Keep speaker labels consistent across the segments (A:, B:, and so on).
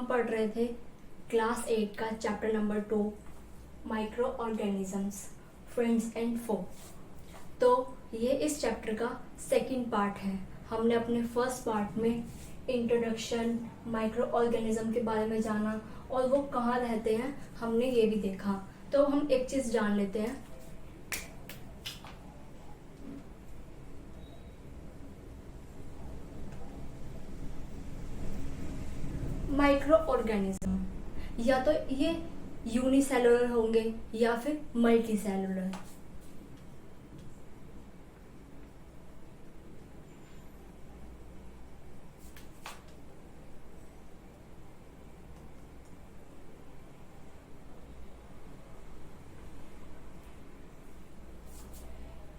A: पढ़ रहे थे क्लास 8 का chapter number 2 microorganisms friends and foe. तो ये इस चैप्टर का सेकंड पार्ट है। हमने अपने फर्स्ट पार्ट में इंट्रोडक्शन माइक्रो ऑर्गेनिज्म के बारे में जाना और वो कहाँ रहते हैं हमने ये भी देखा। तो हम एक चीज़ जान लेते हैं, माइक्रो ऑर्गेनिज्म या तो ये यूनिसेलुलर होंगे या फिर मल्टी सेलुलर।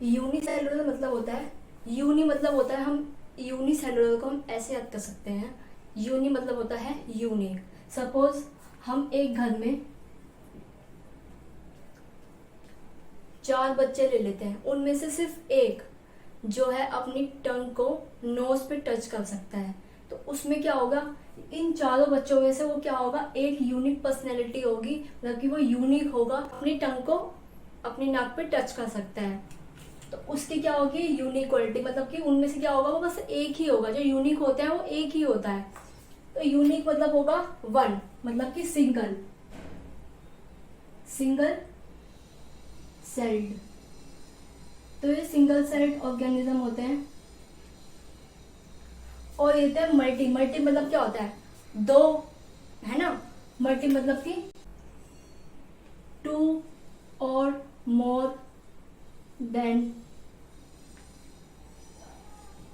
A: यूनिसेलुलर मतलब होता है, यूनि मतलब होता है, हम यूनिसेलुलर को हम ऐसे याद कर सकते हैं, यूनि मतलब होता है यूनिक। सपोज हम एक घर में 4 बच्चे ले लेते हैं, उनमें से सिर्फ एक जो है अपनी टंग को नोज पे टच कर सकता है, तो उसमें क्या होगा, इन चारों बच्चों में से वो क्या होगा, एक यूनिक पर्सनैलिटी होगी, मतलब कि वो यूनिक होगा, अपनी टंग को अपनी नाक पे टच कर सकता है। तो उसकी क्या होगी, यूनिक क्वालिटी, मतलब कि उनमें से क्या होगा, वो बस एक ही होगा, जो यूनिक होता है वो एक ही होता है। तो यूनिक मतलब होगा 1, मतलब कि सिंगल सेल्ड। तो ये सिंगल सेल्ड ऑर्गेनिज्म होते हैं। और ये होता है मल्टी मतलब क्या होता है, 2, है ना। मल्टी मतलब कि 2 और मोर देन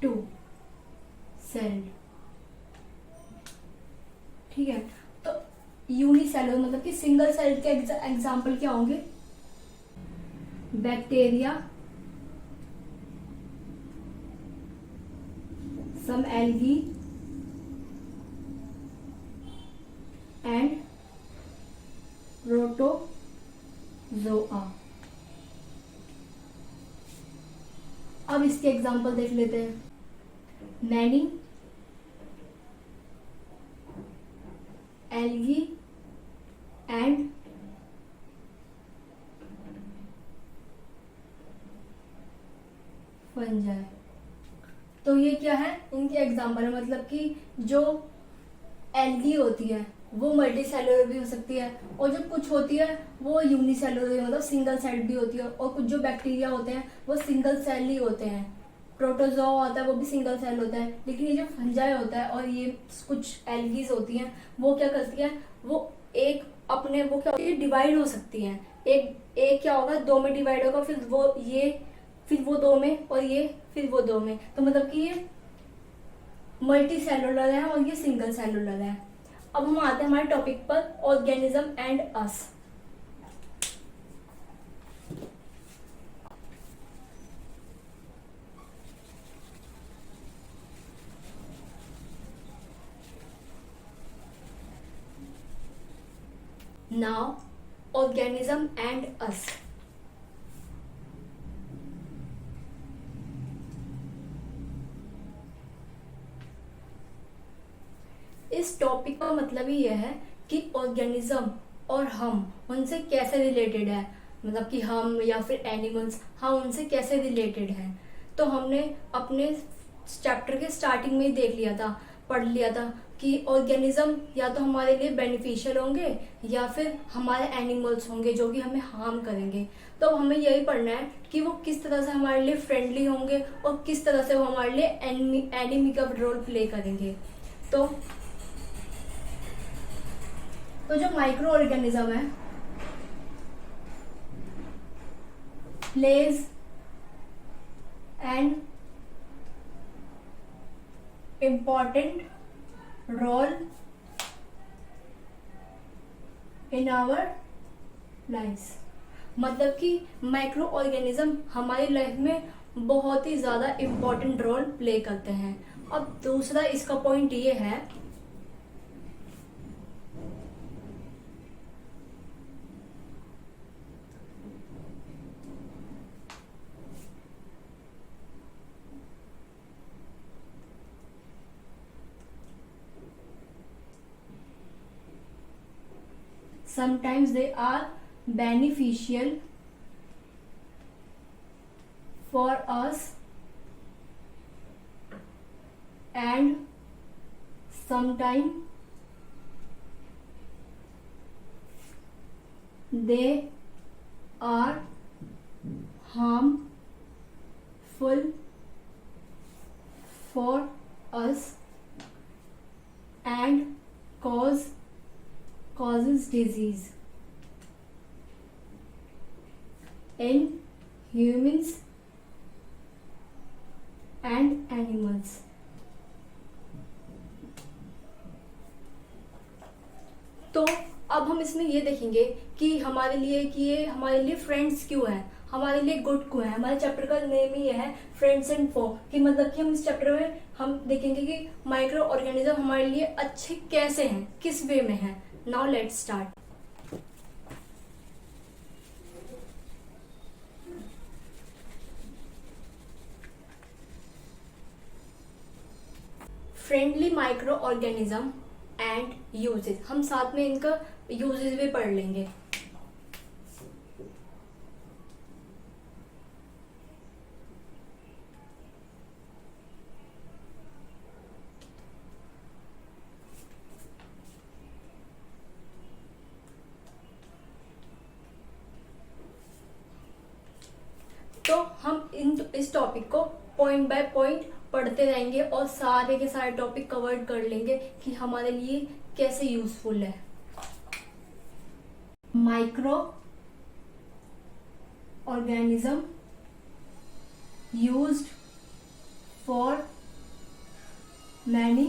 A: 2 सेल्ड, ठीक है। तो यूनिसेलुलर मतलब कि सिंगल सेल के एग्जाम्पल क्या होंगे, bacteria, some algae and protozoa. अब इसके एग्जाम्पल देख लेते हैं, मैनी, एल्गी एंड फंजाई। तो ये क्या है, इनके एग्जाम्पल है, मतलब कि जो एल्गी होती है वो मल्टी सेलुलर भी हो सकती है, और जो कुछ होती है वो यूनिसेलुलर मतलब सिंगल सेल भी होती है, और कुछ जो बैक्टीरिया होते हैं वो सिंगल सेल ही होते हैं। प्रोटोजोआ होता है वो भी सिंगल सेल होता है, लेकिन ये जो फंजाई होता है और ये कुछ एल्गीज होती हैं वो क्या करती है, वो एक अपने वो क्या होती है, डिवाइड हो सकती है। एक क्या होगा, 2 में डिवाइड होगा, फिर वो 2 में, और ये फिर वो 2 में। तो मतलब कि ये मल्टी सेलुलर है और ये सिंगल सेलुलर है। अब हम आते हैं हमारे टॉपिक पर, organism and us. Now organism and us. इस टॉपिक का मतलब ही यह है कि ऑर्गेनिज्म और हम उनसे कैसे रिलेटेड है, मतलब कि हम या फिर एनिमल्स, हम उनसे कैसे रिलेटेड हैं। तो हमने अपने चैप्टर के स्टार्टिंग में ही देख लिया था, पढ़ लिया था कि ऑर्गेनिज्म या तो हमारे लिए बेनिफिशियल होंगे या फिर हमारे एनिमल्स होंगे जो कि हमें हार्म करेंगे। तो हमें यही पढ़ना है कि वो किस तरह से हमारे लिए फ्रेंडली होंगे और किस तरह से वो हमारे लिए एनिमी का रोल प्ले करेंगे। तो जो माइक्रो ऑर्गेनिज्म है, plays an important role in our life. मतलब कि माइक्रो ऑर्गेनिज्म हमारी लाइफ में बहुत ही ज्यादा इम्पोर्टेंट रोल प्ले करते हैं। अब दूसरा इसका पॉइंट ये है, sometimes they are beneficial for us and sometimes they are harmful for us and causes disease in humans and animals. तो अब हम इसमें ये देखेंगे कि ये हमारे लिए फ्रेंड्स क्यों हैं, हमारे लिए गुड क्यों है। हमारे चैप्टर का नेम ही ये है फ्रेंड्स एंड फो, कि मतलब कि हम इस चैप्टर में हम देखेंगे कि माइक्रो ऑर्गेनिज्म हमारे लिए अच्छे कैसे हैं, किस वे में हैं। Now let's start. Friendly micro organism and uses, हम साथ में इनका यूजेस भी पढ़ लेंगे। तो हम इस टॉपिक को पॉइंट बाय पॉइंट पढ़ते रहेंगे और सारे के सारे टॉपिक कवर कर लेंगे कि हमारे लिए कैसे यूजफुल है। Micro organism used for many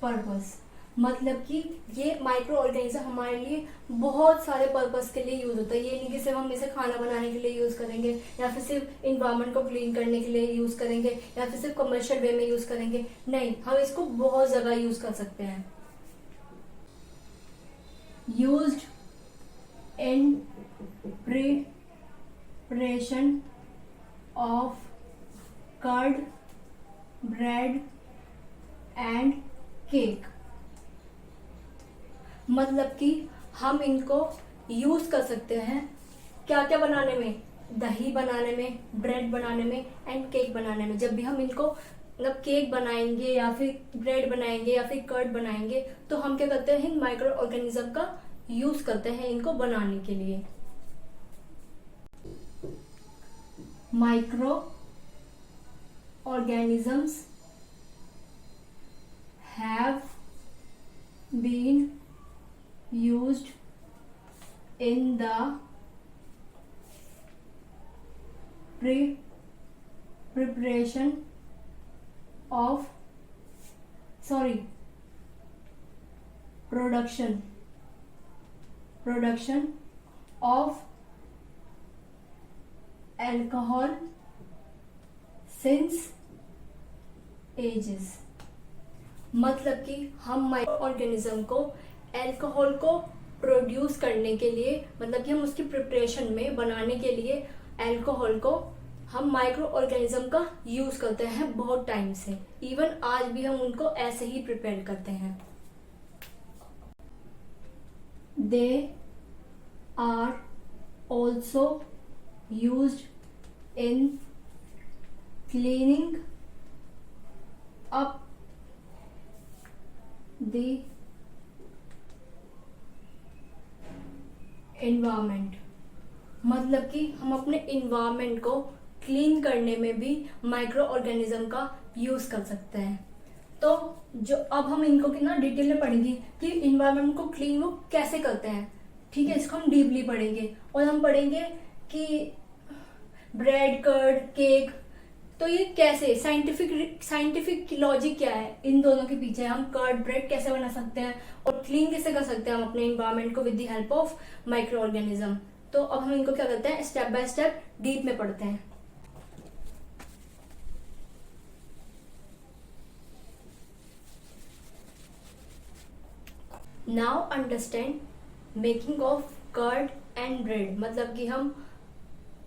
A: purpose, मतलब कि ये माइक्रो ऑर्गेनिज्म हमारे लिए बहुत सारे पर्पस के लिए यूज होता है। ये नहीं कि सिर्फ हम इसे खाना बनाने के लिए यूज करेंगे या फिर सिर्फ इन्वायरमेंट को क्लीन करने के लिए यूज करेंगे या फिर सिर्फ कमर्शियल वे में यूज करेंगे, नहीं, हम इसको बहुत जगह यूज कर सकते हैं। Used in preparation of curd, bread and cake, मतलब कि हम इनको यूज कर सकते हैं क्या क्या बनाने में, दही बनाने में, ब्रेड बनाने में एंड केक बनाने में। जब भी हम इनको मतलब केक बनाएंगे या फिर ब्रेड बनाएंगे या फिर कर्ड बनाएंगे तो हम क्या करते हैं, इन माइक्रो ऑर्गेनिज्म का यूज करते हैं इनको बनाने के लिए। Microorganisms have been used in the preparation of production of alcohol since ages, मतलब कि हम माइक्रो ऑर्गेनिज्म को एल्कोहल को प्रोड्यूस करने के लिए, मतलब कि हम उसकी प्रिपरेशन में बनाने के लिए एल्कोहल को हम माइक्रो ऑर्गेनिज्म का यूज करते हैं बहुत टाइम से। इवन आज भी हम उनको ऐसे ही प्रिपेयर करते हैं। They are also used in cleaning up the environment, मतलब कि हम अपने इन्वायरमेंट को क्लीन करने में भी माइक्रो ऑर्गेनिज्म का यूज कर सकते हैं। तो जो अब हम इनको कितना डिटेल में पढ़ेंगे कि इन्वायरमेंट को क्लीन वो कैसे करते हैं, ठीक है, इसको हम डीपली पढ़ेंगे। और हम पढ़ेंगे कि ब्रेड, कर्ड, केक, तो ये कैसे साइंटिफिक लॉजिक क्या है इन दोनों के पीछे, हम कर्ड ब्रेड कैसे बना सकते हैं और क्लीन कैसे कर सकते हैं हम अपने इन्वायरमेंट को with the help of micro organism. तो अब हम इनको क्या करते हैं, स्टेप बाय स्टेप डीप में पढ़ते हैं। Now understand making of curd and bread, मतलब कि हम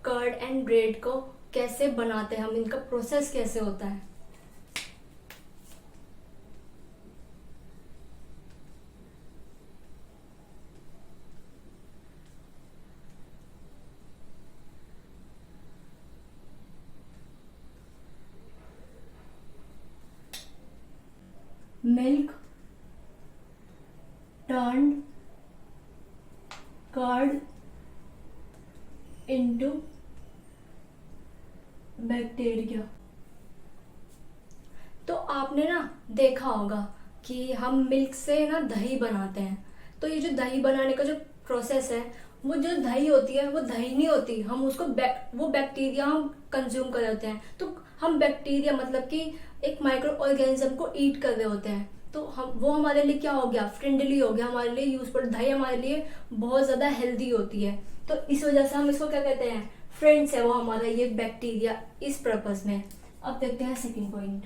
A: कर्ड एंड ब्रेड को कैसे बनाते हैं, हम इनका प्रोसेस कैसे होता है। milk turned curd into bacteria. तो आपने ना देखा होगा कि हम मिल्क से ना दही बनाते हैं। तो ये जो दही बनाने का जो प्रोसेस है, वो जो दही होती है वो दही नहीं होती, हम उसको वो बैक्टीरिया हम कंज्यूम कर रहे होते हैं। तो हम बैक्टीरिया मतलब कि एक माइक्रो ऑर्गेनिज्म को ईट कर रहे होते हैं। तो हम वो हमारे लिए क्या हो गया, फ्रेंडली हो गया, हमारे लिए यूजफुल। दही हमारे लिए बहुत ज्यादा हेल्दी होती है, तो इस वजह से हम इसको क्या कहते हैं, फ्रेंड्स है वो हमारा ये बैक्टीरिया, इस पर्पज में। अब देखते हैं second point.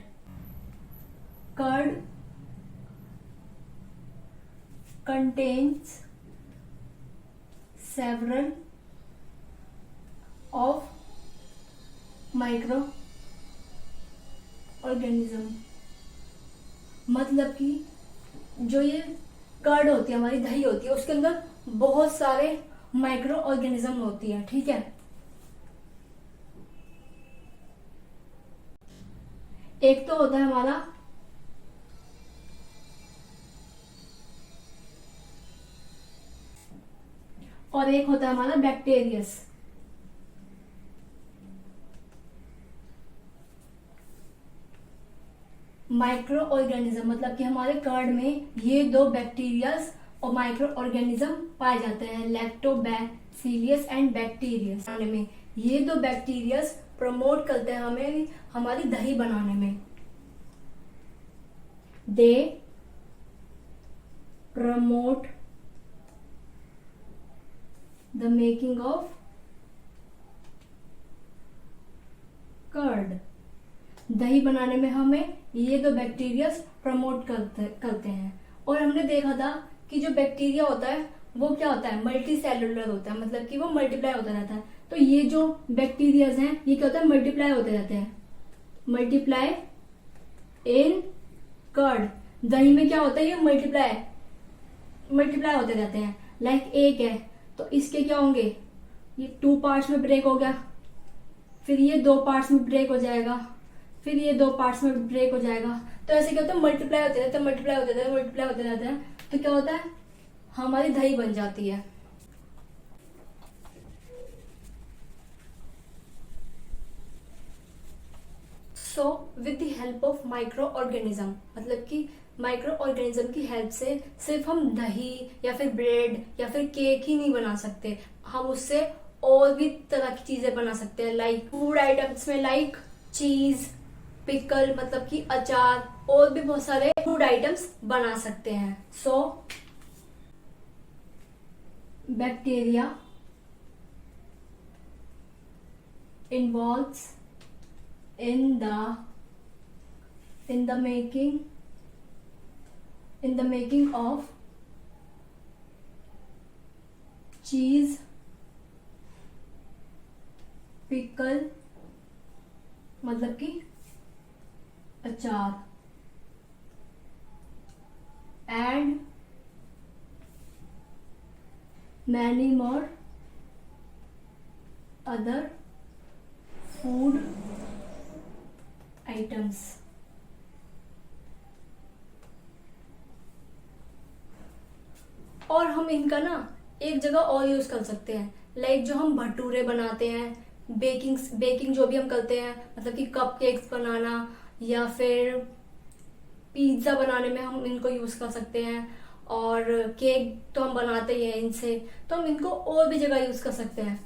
A: Curd contains several of micro organism। मतलब कि जो ये कर्ड होती है, हमारी दही होती है, उसके अंदर बहुत सारे माइक्रो ऑर्गेनिज्म होती है, ठीक है। एक तो होता है हमारा और एक होता है हमारा बैक्टीरियस। माइक्रो ऑर्गेनिज्म मतलब कि हमारे कर्ड में ये दो बैक्टीरियस और माइक्रो ऑर्गेनिज्म पाए जाते हैं, लैक्टोबैसिलियस एंड बैक्टीरियस। में ये दो बैक्टीरियस प्रमोट करते हैं हमें हमारी दही बनाने में। They promote the making of curd. दही बनाने में हमें ये दो बैक्टीरियस प्रमोट करते हैं। और हमने देखा था कि जो बैक्टीरिया होता है वो क्या होता है, मल्टी सेलुलर होता है, मतलब कि वो मल्टीप्लाई होता रहता है। तो ये जो बैक्टीरियाज हैं ये क्या होता है, मल्टीप्लाई होते रहते हैं, मल्टीप्लाई इन कर्ड। दही में क्या होता है, ये मल्टीप्लाई होते रहते हैं। लाइक एक है तो इसके क्या होंगे, ये 2 पार्ट्स में ब्रेक हो गया, फिर ये 2 पार्ट्स में ब्रेक हो जाएगा, फिर ये 2 पार्ट्स में ब्रेक हो जाएगा। तो ऐसे क्या होता है, मल्टीप्लाई होते रहते हैं। तो क्या होता है, हमारी दही बन जाती है। So with the help of micro organism, मतलब कि माइक्रो ऑर्गेनिज्म की हेल्प से सिर्फ हम दही या फिर ब्रेड या फिर केक ही नहीं बना सकते, हम उससे और भी तरह की चीजें बना सकते हैं। लाइक फूड आइटम्स में लाइक चीज, पिकल मतलब कि अचार, और भी बहुत सारे फूड आइटम्स बना सकते हैं। So bacteria involves in the making of cheese, pickle मतलब कि अचार, and many more other food items. और हम इनका ना एक जगह और यूज कर सकते हैं, लाइक जो हम भटूरे बनाते हैं, बेकिंग जो भी हम करते हैं, मतलब कि कप केक्स बनाना या फिर पिज्जा बनाने में हम इनको यूज कर सकते हैं। और केक तो हम बनाते ही हैं इनसे, तो हम इनको और भी जगह यूज कर सकते हैं।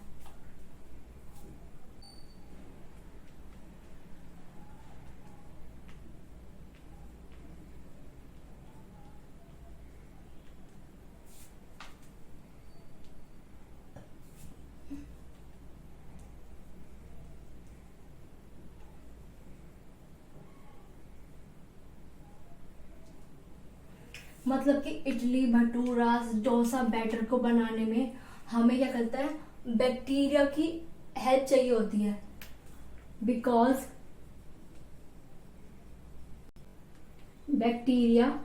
A: मतलब कि इडली, भटूरा, डोसा बैटर को बनाने में हमें क्या करता है, बैक्टीरिया की हेल्प चाहिए होती है। Because bacteria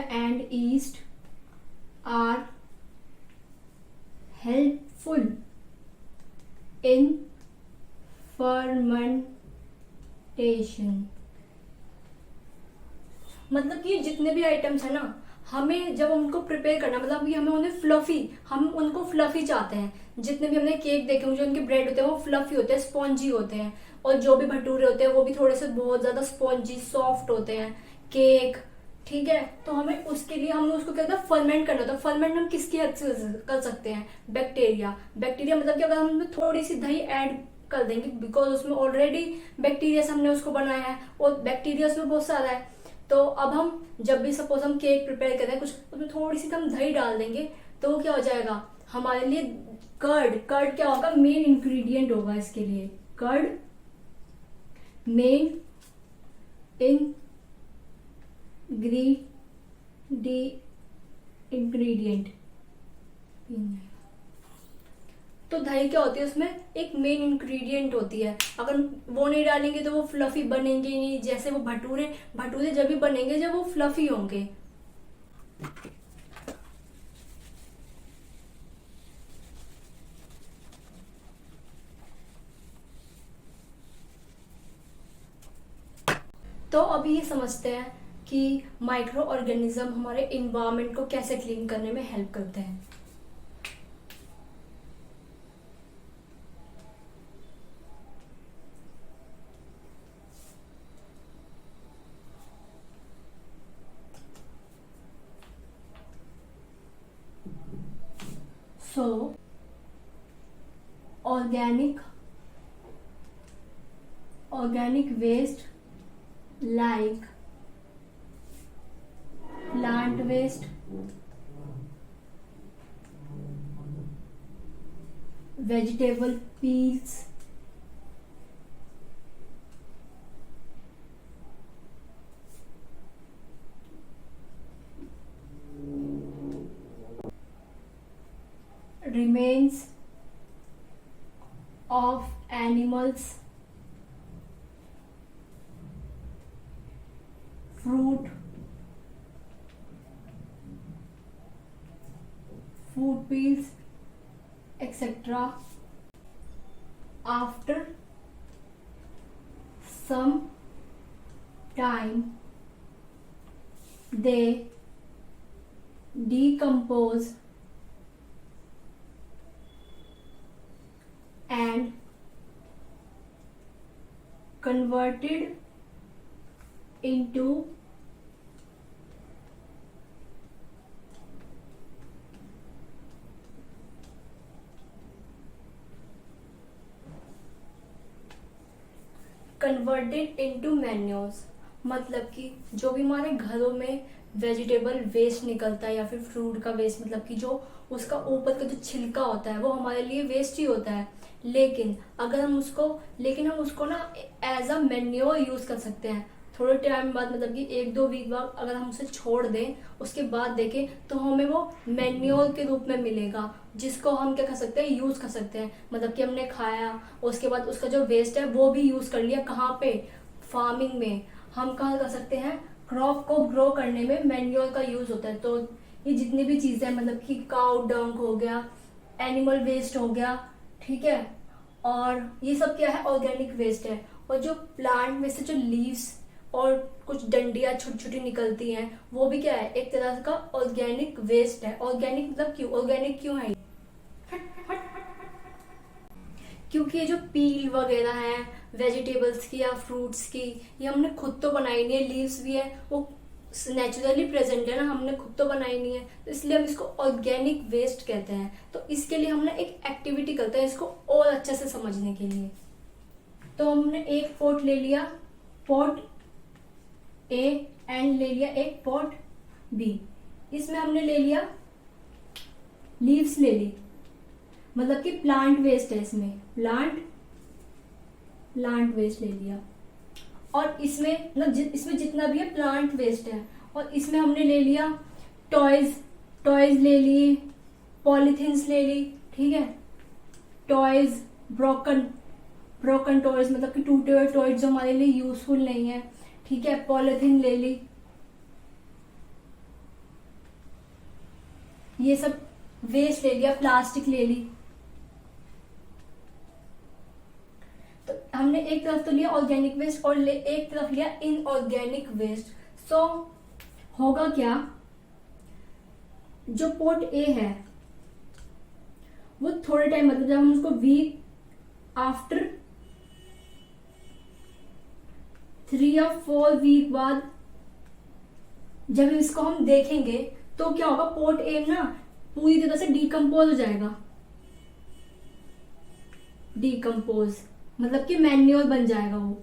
A: and yeast are helpful in fermentation. मतलब कि जितने भी आइटम्स है ना, हमें जब उनको प्रिपेयर करना, मतलब कि हमें उन्हें फ्लफी, हम उनको फ्लफी चाहते हैं। जितने भी हमने केक देखे होंगे, जो उनके ब्रेड होते हैं वो फ्लफी होते हैं, स्पॉन्जी होते हैं। और जो भी भटूरे होते हैं वो भी थोड़े से बहुत ज्यादा स्पॉन्जी सॉफ्ट होते हैं, केक। ठीक है, तो हमें उसके लिए हमें उसको क्या होता है, फर्मेंट करना होता है। फर्मेंट हम किसकी हेल्प से कर सकते हैं, बैक्टीरिया। बैक्टीरिया मतलब कि अगर हम थोड़ी सी दही ऐड कर देंगे, बिकॉज उसमें ऑलरेडी बैक्टीरिया से हमने उसको बनाया है और बैक्टीरिया उसमें बहुत सारा है। तो अब हम जब भी सपोज हम केक प्रिपेयर कर रहे हैं कुछ, उसमें थोड़ी सी हम दही डाल देंगे तो वो क्या हो जाएगा हमारे लिए, कर्ड। कर्ड क्या होगा, मेन इंग्रेडिएंट होगा इसके लिए। Curd main ingredient. तो दही क्या होती है, उसमें एक मेन इंग्रेडिएंट होती है। अगर वो नहीं डालेंगे तो वो फ्लफी बनेंगे ही नहीं। जैसे वो भटूरे, भटूरे जब भी बनेंगे जब वो फ्लफी होंगे। तो अभी ये समझते हैं कि माइक्रो ऑर्गेनिज्म हमारे इन्वायरमेंट को कैसे क्लीन करने में हेल्प करते हैं। So, organic waste like plant waste, vegetable peels, remains of animals, fruit, food peels, etc. After some time they decompose and converted into manures. मतलब कि जो भी हमारे घरों में वेजिटेबल वेस्ट निकलता है या फिर फ्रूट का वेस्ट, मतलब कि जो उसका ऊपर का जो छिलका होता है वो हमारे लिए वेस्ट ही होता है। लेकिन हम उसको ना एज अ मैन्योर यूज कर सकते हैं। थोड़े टाइम बाद, मतलब कि 1-2 वीक बाद अगर हम उसे छोड़ दें, उसके बाद देखें तो हमें वो मैन्योर के रूप में मिलेगा, जिसको हम क्या कर सकते हैं, यूज कर सकते हैं। मतलब कि हमने खाया, उसके बाद उसका जो वेस्ट है वो भी यूज कर लिया। कहाँ पे, फार्मिंग में। हम कहाँ कर सकते हैं, क्रॉप को ग्रो करने में मैन्योर का यूज होता है। तो ये जितनी भी चीजें, मतलब कि काउ डंग हो गया, एनिमल वेस्ट हो गया, ठीक है, और ये सब क्या है, ऑर्गेनिक वेस्ट है। और जो प्लांट में से जो लीव्स और कुछ डंडियां छोटी छोटी निकलती हैं, वो भी क्या है, एक तरह का ऑर्गेनिक वेस्ट है। ऑर्गेनिक मतलब क्यों, ऑर्गेनिक क्यों है, क्योंकि ये जो पील वगैरह है वेजिटेबल्स की या फ्रूट्स की, ये हमने खुद तो बनाई नहीं है। लीव्स भी है वो नेचुरली प्रेजेंट है ना, हमने खुद तो बनाई नहीं है, तो इसलिए हम इसको ऑर्गेनिक वेस्ट कहते हैं। तो इसके लिए हमने एक एक्टिविटी करते हैं इसको और अच्छे से समझने के लिए। तो हमने एक पॉट ले लिया, पॉट ए, एंड ले लिया एक पॉट बी। इसमें हमने ले लिया लीव्स ले ली, मतलब कि प्लांट वेस्ट है इसमें, प्लांट वेस्ट ले लिया। और इसमें मतलब इसमें जितना भी है प्लांट वेस्ट है। और इसमें हमने ले लिया टॉयज ले ली, पॉलीथिन्स ले ली, ठीक है, टॉयज, ब्रोकन टॉयज, मतलब कि टूटे हुए टॉयज जो हमारे लिए यूजफुल नहीं है, ठीक है, पॉलीथिन ले ली, ये सब वेस्ट ले लिया, प्लास्टिक ले ली। तो हमने एक तरफ तो लिया ऑर्गेनिक वेस्ट और एक तरफ लिया इनऑर्गेनिक वेस्ट। सो होगा क्या, जो पोर्ट ए है वो थोड़े टाइम, मतलब जब हम उसको वीक आफ्टर 3 या 4 वीक बाद जब इसको हम देखेंगे तो क्या होगा, पोर्ट ए ना पूरी तरह से डिकम्पोज हो जाएगा। डिकम्पोज मतलब कि मैन्योर बन जाएगा वो,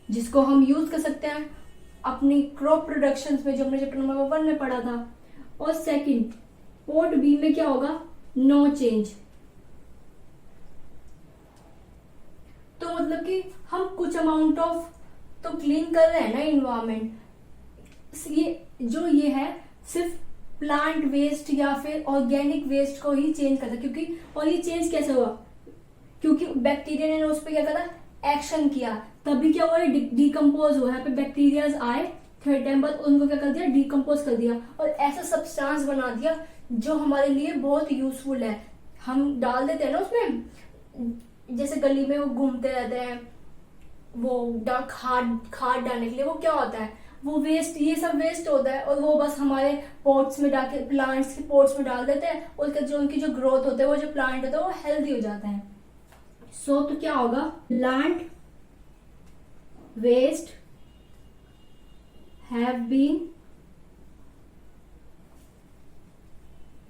A: जिसको हम यूज कर सकते हैं अपनी क्रॉप प्रोडक्शन में, जो हमने चैप्टर नंबर 1 में पढ़ा था। और सेकंड, पोर्ट बी में क्या होगा, नो चेंज। तो मतलब कि हम कुछ अमाउंट ऑफ तो क्लीन कर रहे हैं ना इन्वायरमेंट, ये है सिर्फ प्लांट वेस्ट या फिर ऑर्गेनिक वेस्ट को ही चेंज करता है। क्योंकि और ये चेंज कैसे हुआ, क्योंकि बैक्टीरिया ने उस पर क्या करा, एक्शन किया, तभी क्या हुआ, डिकम्पोज हुआ। यहाँ पे बैक्टीरियाज आए, थोड़े टाइम बाद उनको क्या कर दिया, डिकम्पोज कर दिया और ऐसा सब्सटेंस बना दिया जो हमारे लिए बहुत यूजफुल है। हम डाल देते हैं ना उसमें, जैसे गली में वो घूमते रहते हैं वो खाद डालने के लिए, वो क्या होता है, वो वेस्ट, ये सब वेस्ट होता है और वो बस हमारे पॉट्स में डाल के, प्लांट्स के पॉट्स में डाल देते हैं और जो उनकी जो ग्रोथ होता है, वो जो प्लांट होता है वो हेल्दी हो जाता है। सो तो क्या होगा, plant waste have been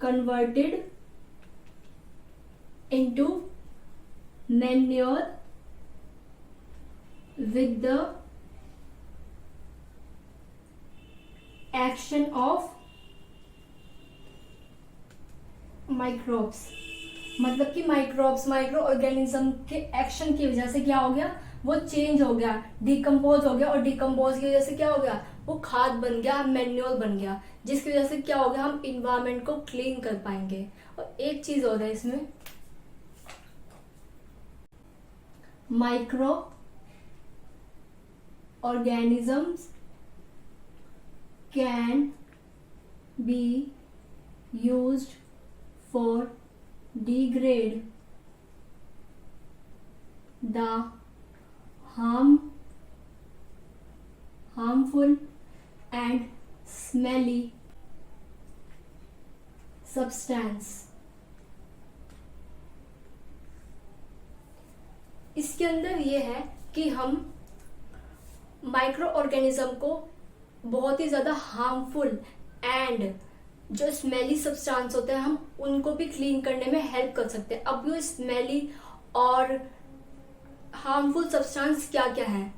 A: converted into manure with the action of microbes। मतलब कि माइक्रोब्स, माइक्रो ऑर्गेनिज्म के एक्शन की वजह से क्या हो गया, वो चेंज हो गया, डिकम्पोज हो गया और डिकम्पोज की वजह से क्या हो गया, वो खाद बन गया, मैन्योर बन गया, जिसकी वजह से क्या हो गया, हम इन्वायरमेंट को क्लीन कर पाएंगे। और एक चीज और है इसमें, micro organisms can be used for degrade the harmful and smelly substance। इसके अंदर ये है कि हम माइक्रो ऑर्गेनिज्म को बहुत ही ज्यादा हार्मफुल एंड जो स्मेली सब्सटेंस होते हैं, हम उनको भी क्लीन करने में हेल्प कर सकते हैं। अब ये स्मेली और हार्मफुल सब्सटेंस क्या क्या है,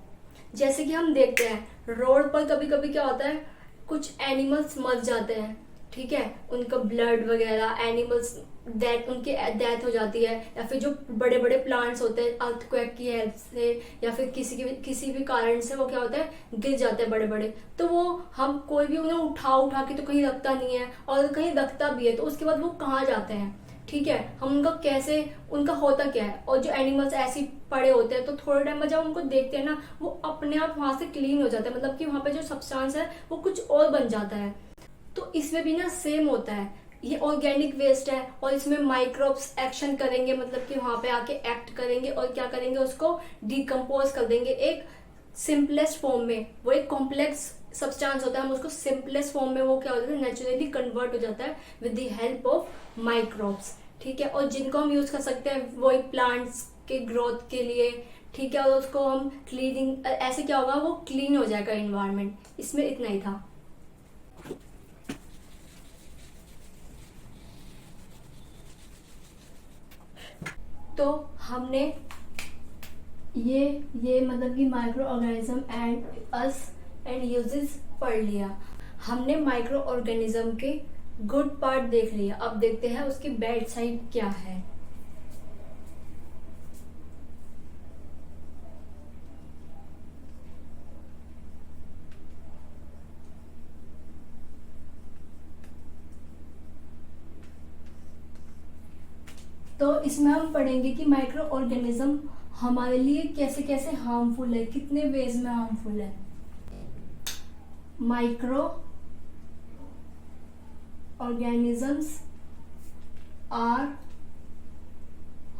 A: जैसे कि हम देखते हैं रोड पर कभी कभी क्या होता है, कुछ एनिमल्स मर जाते हैं, ठीक है, उनका ब्लड वगैरह, एनिमल्स उनकी डेथ हो जाती है, या फिर जो बड़े बड़े प्लांट्स होते हैं अर्थक्वेक की हेल्प से या फिर किसी भी कारण से वो क्या होता है, गिर जाते हैं बड़े बड़े, तो वो हम कोई भी उन्हें उठा के तो कहीं रखता नहीं है, और कहीं रखता भी है तो उसके बाद वो कहाँ जाते हैं, ठीक है, हम उनका कैसे, उनका होता क्या है। और जो एनिमल्स ऐसे पड़े होते हैं तो थोड़े टाइम में जब उनको देखते हैं ना, वो अपने आप वहां से क्लीन हो जाता है, मतलब कि वहां पे जो सब्सटेंस है वो कुछ और बन जाता है। तो इसमें भी ना सेम होता है, ये ऑर्गेनिक वेस्ट है और इसमें माइक्रोब्स एक्शन करेंगे, मतलब कि वहां पे आके एक्ट करेंगे और क्या करेंगे, उसको डिकम्पोज कर देंगे एक सिंपलेस्ट फॉर्म में। वो एक कॉम्प्लेक्स सब्सटेंस होता है, हम उसको सिंपलेस्ट फॉर्म में वो क्या होता है, नेचुरली कन्वर्ट हो जाता है with the help of microbes, ठीक है। और जिनको हम यूज कर सकते हैं वही प्लांट्स के ग्रोथ के लिए, ठीक है, और उसको हम क्लीनिंग, ऐसे क्या होगा, वो क्लीन हो जाएगा इन्वायरमेंट। इसमें इतना ही था। तो हमने ये मतलब कि micro organism and us and uses पढ़ लिया। हमने माइक्रो ऑर्गेनिज्म के गुड पार्ट देख लिया, अब देखते हैं उसकी बैड साइड क्या है। तो इसमें हम पढ़ेंगे कि माइक्रो ऑर्गेनिज्म हमारे लिए कैसे कैसे हार्मफुल है, कितने वेज में हार्मफुल है। Micro organisms are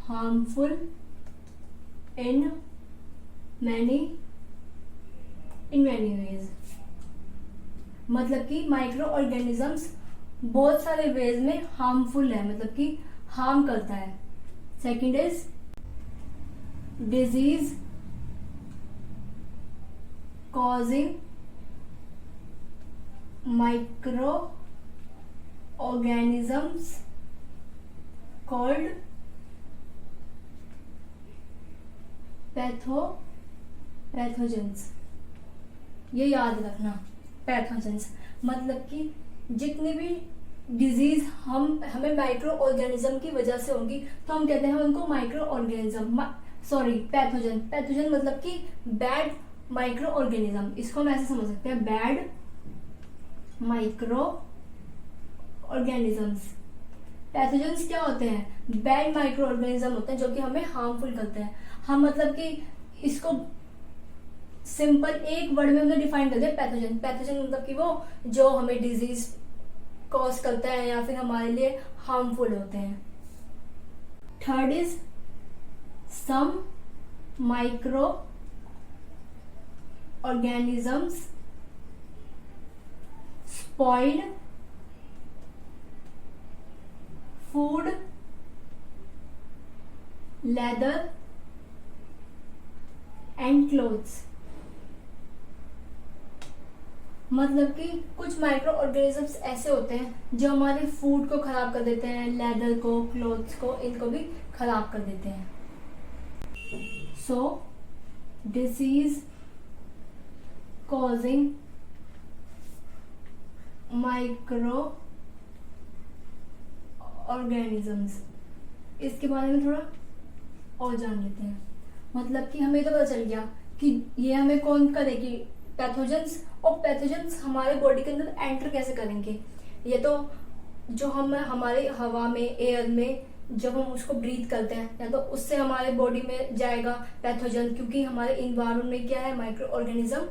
A: harmful in many in many ways, मतलब कि माइक्रो ऑर्गेनिजम्स बहुत सारे वेज में हार्मफुल है, मतलब कि हार्म करता है। Second is disease causing micro organisms called pathogens. ये याद रखना, पैथोजेंस मतलब कि जितनी भी डिजीज हमें माइक्रो ऑर्गेनिज्म की वजह से होंगी तो हम कहते हैं उनको micro organism, sorry pathogen. Pathogen मतलब कि बैड माइक्रो ऑर्गेनिज्म, इसको हम ऐसे समझ सकते हैं, बैड माइक्रो ऑर्गेनिजम्स। पैथोजेंस क्या होते हैं? बैड माइक्रो ऑर्गेनिज्म होते हैं जो कि हमें हार्मफुल करते हैं। हम मतलब कि इसको सिंपल एक वर्ड में हमने डिफाइन कर दिया, पैथोजन। पैथोजन मतलब कि वो जो हमें डिजीज कॉज करता है या फिर हमारे लिए हार्मफुल होते हैं। Third is some micro organisms spoiled food, leather and clothes. मतलब कि कुछ माइक्रो ऑर्गेनिजम्स ऐसे होते हैं जो हमारे फूड को खराब कर देते हैं, लेदर को, क्लोथ्स को, इनको भी खराब कर देते हैं। सो डिसीज कॉजिंग माइक्रो ऑर्गेनिजम्स, इसके बारे में थोड़ा और जान लेते हैं। मतलब कि हमें तो पता चल गया कि ये हमें कौन करेगी, पैथोजेंस। और पैथोजेंस हमारे बॉडी के अंदर एंटर कैसे करेंगे? ये तो जो हम हमारे हवा में, एयर में जब हम उसको ब्रीथ करते हैं या तो उससे हमारे बॉडी में जाएगा पैथोजन, क्योंकि हमारे इन्वायरमेंट में क्या है, माइक्रो ऑर्गेनिज्म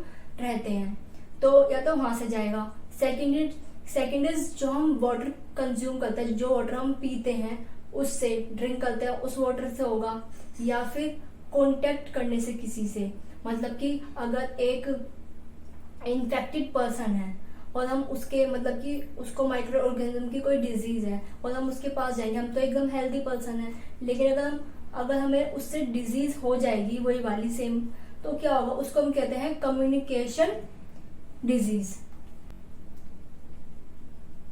A: रहते हैं, तो या तो वहां से जाएगा। सेकेंड इज जो हम वाटर कंज्यूम करते हैं, जो वाटर हम पीते हैं, उससे ड्रिंक करते हैं, उस वाटर से होगा, या फिर कांटेक्ट करने से किसी से। मतलब कि अगर एक इन्फेक्टेड पर्सन है और हम उसके मतलब कि उसको माइक्रो ऑर्गेनिज्म की कोई डिजीज है और हम उसके पास जाएंगे, हम तो एकदम हेल्दी पर्सन है, लेकिन अगर हमें उससे डिजीज हो जाएगी वही वाली सेम, तो क्या होगा? उसको हम कहते हैं कम्युनिकेशन डिजीज,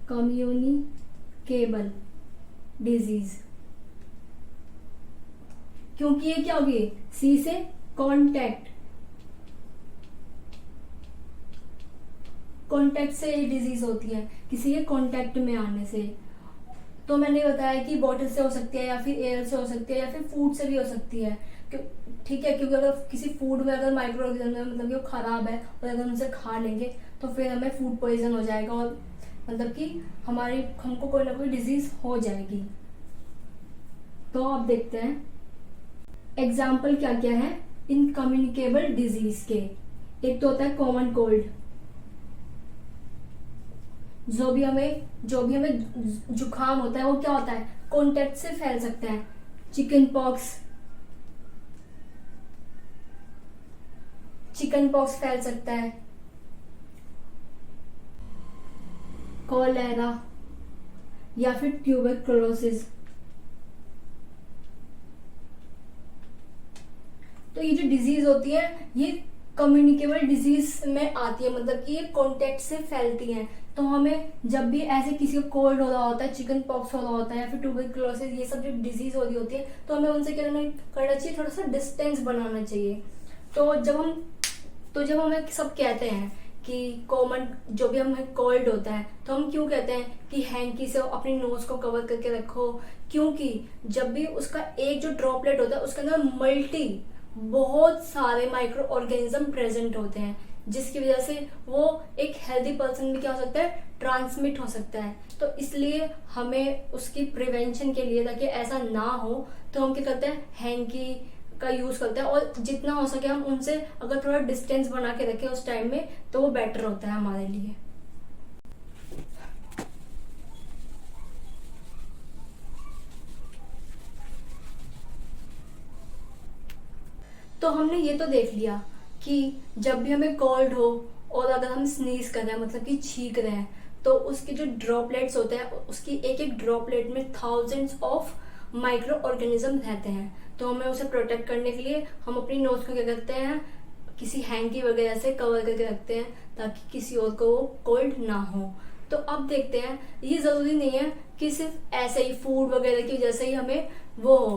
A: कम्युनिकेबल डिजीज। क्योंकि ये क्या होगी? सी से कांटेक्ट से डिजीज होती है, किसी के कांटेक्ट में आने से। तो मैंने बताया कि वाटर से हो सकती है, या फिर एयर से हो सकती है, या फिर फूड से भी हो सकती है। ठीक है, क्योंकि अगर किसी फूड में अगर माइक्रो ऑर्गेनिज्म मतलब कि वो खराब है और अगर हम उसे खा लेंगे तो फिर हमें फूड पॉइजन हो जाएगा और मतलब कि हमको कोई ना कोई डिजीज हो जाएगी। तो अब देखते हैं एग्जाम्पल क्या क्या है इन कम्युनिकेबल डिजीज के। एक तो होता है कॉमन कोल्ड, जो भी हमें जुकाम होता है वो क्या होता है? कॉन्टेक्ट से फैल सकता है। चिकन पॉक्स फैल सकता है, कॉलेरा या फिर ट्यूबरकुलोसिस। तो ये जो डिजीज होती है ये कम्युनिकेबल डिजीज में आती है, मतलब कि ये कॉन्टेक्ट से फैलती हैं। तो हमें जब भी ऐसे किसी को कोल्ड हो रहा होता है, चिकन पॉक्स हो रहा होता है या फिर ट्यूबरकुलोसिस, ये सब जो डिजीज हो रही होती है, तो हमें उनसे क्या करना चाहिए? थोड़ा सा डिस्टेंस बनाना चाहिए। तो जब हमें सब कहते हैं कि कॉमन जो भी हमें कोल्ड होता है, तो हम क्यों कहते हैं कि हैंकी से अपनी नोज को कवर करके रखो? क्योंकि जब भी उसका एक जो ड्रॉपलेट होता है उसके अंदर बहुत सारे माइक्रो ऑर्गेनिज्म प्रेजेंट होते हैं, जिसकी वजह से वो एक हेल्दी पर्सन में क्या हो सकता है? ट्रांसमिट हो सकता है। तो इसलिए हमें उसकी प्रिवेंशन के लिए, ताकि ऐसा ना हो, तो हम क्या करते हैं? हैंकी का यूज करते हैं, और जितना हो सके हम उनसे अगर थोड़ा डिस्टेंस बना के रखें उस टाइम में, तो वो बेटर होता है हमारे लिए। तो हमने ये तो देख लिया कि जब भी हमें कोल्ड हो और अगर हम स्नीज कर रहे हैं मतलब कि छींक रहे हैं, तो उसके जो ड्रॉपलेट्स होते हैं उसकी एक एक ड्रॉपलेट में थाउजेंड्स ऑफ माइक्रो ऑर्गेनिज्म रहते हैं। तो हमें उसे प्रोटेक्ट करने के लिए हम अपनी नोज को क्या करते हैं, किसी हैंकी वगैरह से कवर करके रखते हैं ताकि किसी और को वो कोल्ड ना हो। तो अब देखते हैं, ये जरूरी नहीं है कि सिर्फ ऐसे ही फूड वगैरह की वजह से ही हमें वो हो,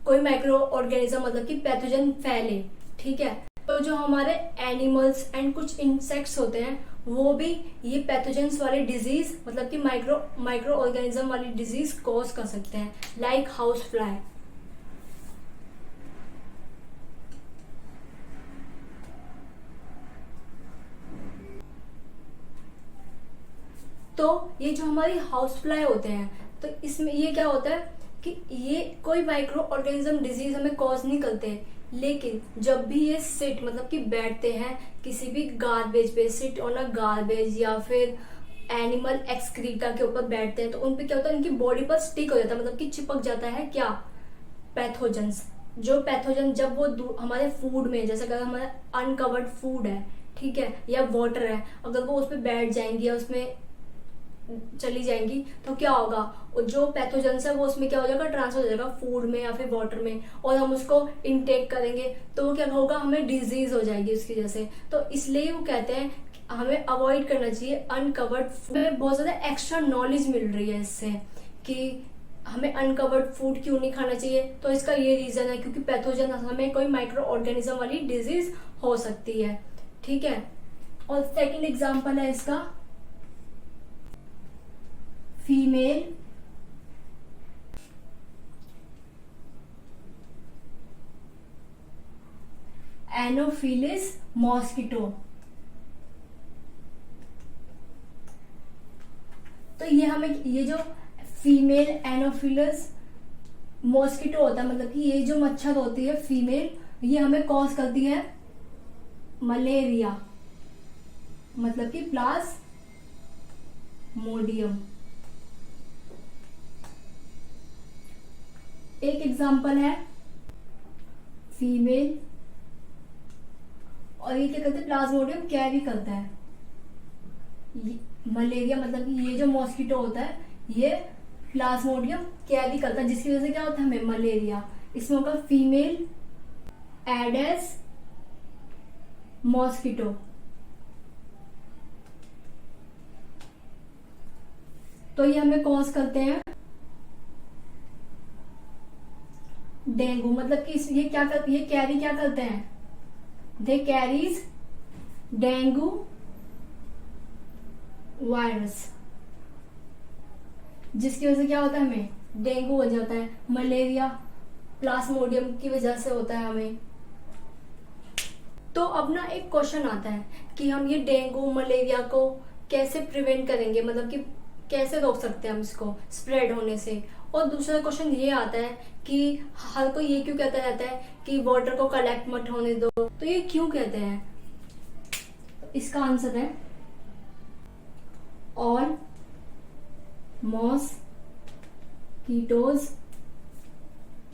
A: कोई माइक्रो ऑर्गेनिज्म मतलब कि पैथोजन फैले, ठीक है। तो जो हमारे एनिमल्स एंड कुछ इंसेक्ट्स होते हैं वो भी ये पैथोजेंस वाली डिजीज मतलब कि माइक्रो ऑर्गेनिज्म वाली डिजीज कॉज कर सकते हैं, लाइक हाउस फ्लाई। तो ये जो हमारी हाउस फ्लाई होते हैं, तो इसमें ये क्या होता है कि ये कोई माइक्रो ऑर्गेनिज्म डिजीज हमें कॉज नहीं करते, लेकिन जब भी ये सिट मतलब कि बैठते हैं किसी भी गार्बेज पे, सिट ऑन अ गार्बेज या फिर एनिमल एक्सक्रीटा के ऊपर बैठते हैं, तो उन पे क्या होता है, उनकी बॉडी पर स्टिक हो जाता है मतलब कि चिपक जाता है क्या, पैथोजेंस। जो पैथोजन जब वो हमारे फूड में, जैसे अगर हमारा अनकवर्ड फूड है, ठीक है, या वाटर है, अगर वो उस पर बैठ जाएंगी या उसमें चली जाएंगी तो क्या होगा, और जो पैथोजेंस है वो उसमें क्या हो जाएगा, ट्रांसफर हो जाएगा फूड में या फिर वाटर में, और हम उसको इनटेक करेंगे तो वो क्या होगा, हमें डिजीज हो जाएगी उसकी वजह से। तो इसलिए वो कहते हैं हमें अवॉइड करना चाहिए अनकवर्ड फूड। हमें बहुत ज्यादा एक्स्ट्रा नॉलेज मिल रही है इससे कि हमें अनकवर्ड फूड क्यों नहीं खाना चाहिए। तो इसका ये रीजन है क्योंकि पैथोजन हमें कोई माइक्रो ऑर्गेनिज्म वाली डिजीज हो सकती है, ठीक है। और सेकेंड एग्जाम्पल है इसका फीमेल एनोफिलिस मॉस्किटो। तो ये जो फीमेल एनोफिलिस मॉस्किटो होता है मतलब कि ये जो मच्छर होती है फीमेल, ये हमें कॉज करती है मलेरिया मतलब कि प्लाज्मोडियम। एक एग्जांपल है फीमेल, और ये क्या करते हैं, प्लाज्मोडियम कैरी करता है मलेरिया मतलब कि ये जो मॉस्किटो होता है ये प्लाज्मोडियम कैरी करता है, जिसकी वजह से क्या होता है हमें मलेरिया। इसमें होगा फीमेल एडेस मॉस्किटो। तो ये हमें कॉज करते हैं डेंगू मतलब कि ये क्या करती है, कैरी क्या करते हैं, दे कैरीज डेंगू वायरस, जिसकी वजह से क्या होता है हमें डेंगू हो जाता है। मलेरिया प्लाज्मोडियम की वजह से होता है हमें। तो अब ना एक क्वेश्चन आता है कि हम ये डेंगू मलेरिया को कैसे प्रिवेंट करेंगे, मतलब कि कैसे रोक सकते हैं हम इसको स्प्रेड होने से। और दूसरा क्वेश्चन ये आता है कि हर कोई ये क्यों कहता रहता है कि वाटर को कलेक्ट मत होने दो, तो ये क्यों कहते हैं। तो इसका आंसर है all mosquitoes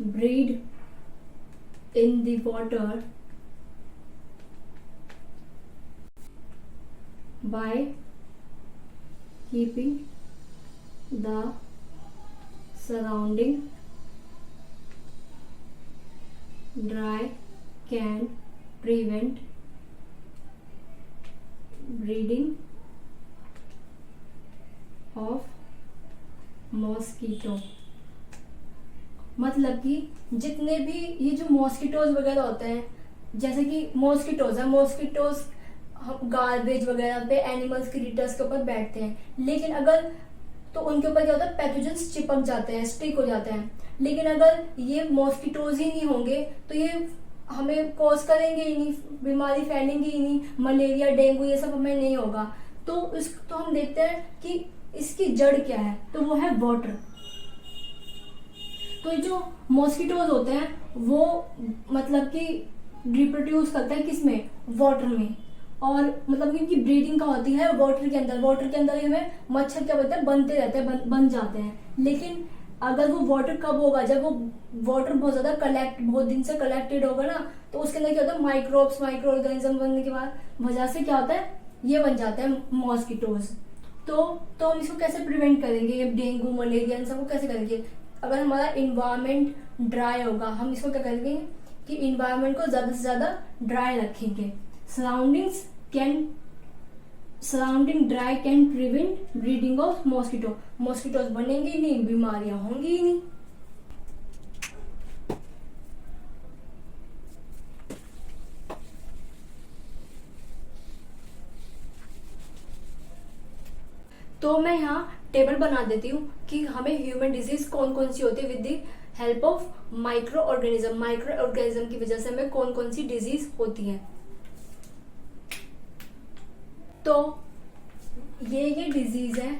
A: breed in the water by keeping the surrounding dry can prevent breeding of mosquito। मतलब कि जितने भी ये जो मॉस्किटोज वगैरह होते हैं, जैसे कि मॉस्किटोज है, मॉस्किटोज गार्बेज वगैरह पे एनिमल्स क्रीटर्स के ऊपर बैठते हैं, लेकिन अगर तो उनके ऊपर क्या होता है पैथोजेंस चिपक जाते हैं, स्टिक हो जाते हैं। लेकिन अगर ये मॉस्किटोज ही नहीं होंगे तो ये हमें कॉज करेंगे ही नहीं, बीमारी फैलेंगी ही नहीं, मलेरिया डेंगू ये सब हमें नहीं होगा। तो हम देखते हैं कि इसकी जड़ क्या है, तो वो है वाटर। तो जो मॉस्किटोज होते हैं वो मतलब कि रिप्रोड्यूस करते हैं किसमें, वाटर में, और मतलब कि इनकी ब्रीडिंग का होती है वाटर के अंदर। वाटर के अंदर ही हमें मच्छर क्या बोलते हैं बनते रहते हैं, बन जाते हैं। लेकिन अगर वो वाटर कब होगा, जब वो वाटर बहुत ज्यादा बहुत दिन से कलेक्टेड होगा ना, तो उसके अंदर क्या होता है, माइक्रोब्स, माइक्रो ऑर्गेनिज्म बनने के बाद वजह से क्या होता है, ये बन जाता है मॉस्किटोज। तो हम इसको कैसे प्रिवेंट करेंगे, ये डेंगू मलेरिया इन सबको कैसे करेंगे? अगर हमारा इन्वायरमेंट ड्राई होगा, हम इसको क्या करेंगे कि इन्वायरमेंट को ज्यादा से ज्यादा ड्राई रखेंगे। Surrounding dry can prevent breeding of mosquito. Mosquitoes बनेंगे ही नहीं, बीमारियां होंगी ही नहीं। तो मैं यहाँ टेबल बना देती हूँ कि हमें ह्यूमन डिजीज कौन कौन सी होती है with the help of micro organism. Micro organism की वजह से हमें कौन कौन सी डिजीज होती है। तो ये डिजीज है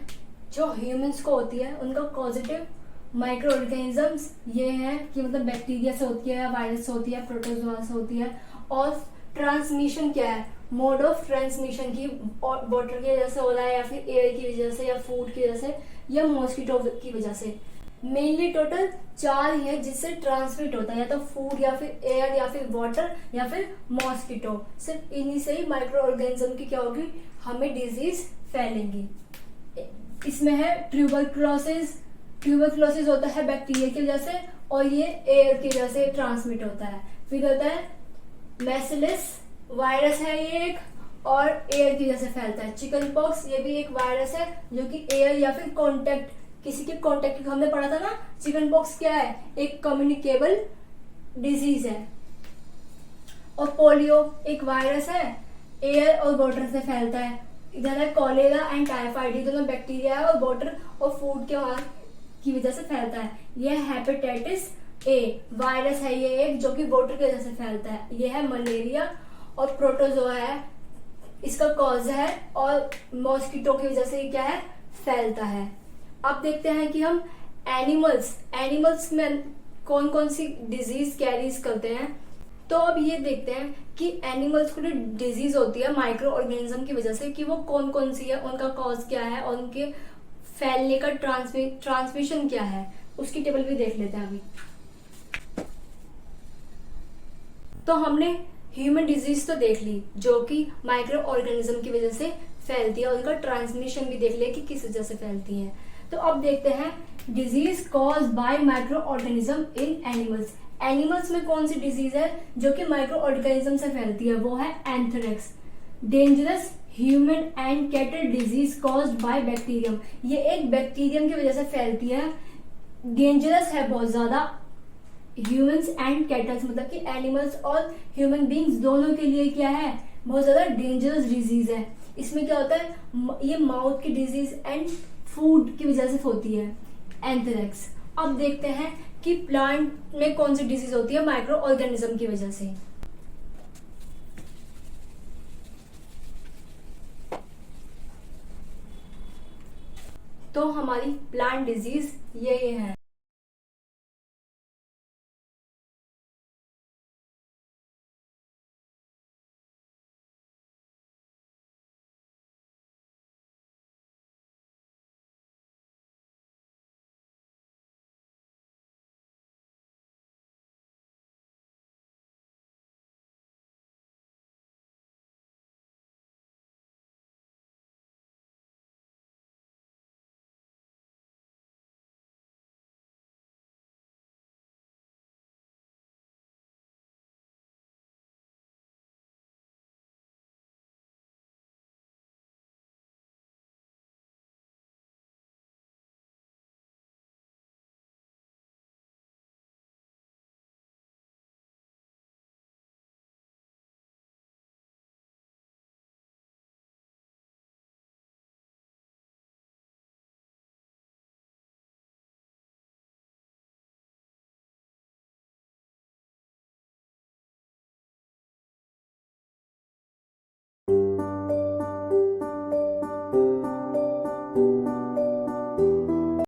A: जो ह्यूमंस को होती है, उनका पॉजिटिव माइक्रो ऑर्गेनिजम्स ये है कि मतलब बैक्टीरिया से होती है, वायरस से होती है, प्रोटोजोआ से होती है। और ट्रांसमिशन क्या है, मोड ऑफ ट्रांसमिशन की वाटर की वजह से हो रहा है, या फिर एयर की वजह से, या फूड की वजह से, या मॉस्किटो की वजह से। मेनली टोटल 4 ही है जिससे ट्रांसमिट होता है, या तो फूड, या फिर एयर, या फिर वाटर, या फिर मॉस्किटो। सिर्फ इन्हीं से ही माइक्रो ऑर्गेनिज्म की क्या होगी, हमें डिजीज फैलेंगी। इसमें है ट्यूबरक्लोसिस। ट्यूबरक्लोसिस होता है बैक्टीरिया की वजह से, और ये एयर की वजह से ट्रांसमिट होता है। फिर होता है मैसिलिस, वायरस है ये एक, और एयर की वजह से फैलता है। चिकन पॉक्स, ये भी एक वायरस है जो कि एयर या फिर कांटेक्ट, किसी के कांटेक्ट, हमने पढ़ा था ना चिकन पॉक्स क्या है, एक कम्युनिकेबल डिजीज है। और पोलियो एक वायरस है, एयर और वाटर से फैलता है। इधर है कॉलेरा एंड टाइफाइड, ये दोनों बैक्टीरिया है और वाटर और फूड के की वजह से फैलता है। यह हेपेटाइटिस ए वायरस है ये एक, जो कि वाटर की वजह से फैलता है। यह है मलेरिया, और प्रोटोजोआ है इसका कॉज है, और मॉस्किटो की वजह से क्या है, फैलता है। अब देखते हैं कि हम एनिमल्स में कौन कौन सी डिजीज कैरीज करते हैं। तो अब ये देखते हैं कि एनिमल्स को जो डिजीज होती है माइक्रो ऑर्गेनिज्म की वजह से, कि वो कौन कौन सी है, उनका कॉज क्या है, और उनके फैलने का ट्रांसमिशन क्या है, उसकी टेबल भी देख लेते हैं अभी। तो हमने ह्यूमन डिजीज तो देख ली जो कि माइक्रो ऑर्गेनिज्म की वजह से फैलती है, और उनका ट्रांसमिशन भी देख लिया कि किस वजह से फैलती है। तो अब देखते हैं disease cause by micro organism in animals. Animals में कौन सी डिजीज है जो कि माइक्रो ऑर्गेनिज्म से फैलती है, वो है anthrax, dangerous human and cattle disease caused by bacterium. ये एक बैक्टीरियम की वजह से फैलती है, डेंजरस है बहुत ज्यादा ह्यूमंस एंड कैटल्स, मतलब कि एनिमल्स और ह्यूमन बींग्स दोनों के लिए क्या है, बहुत ज्यादा डेंजरस डिजीज है। इसमें क्या होता है, ये माउथ की डिजीज एंड फूड की वजह से होती है एंथ्रेक्स। अब देखते हैं कि प्लांट में कौन सी डिजीज होती है माइक्रो ऑर्गेनिज्म की वजह से। तो हमारी प्लांट डिजीज ये है।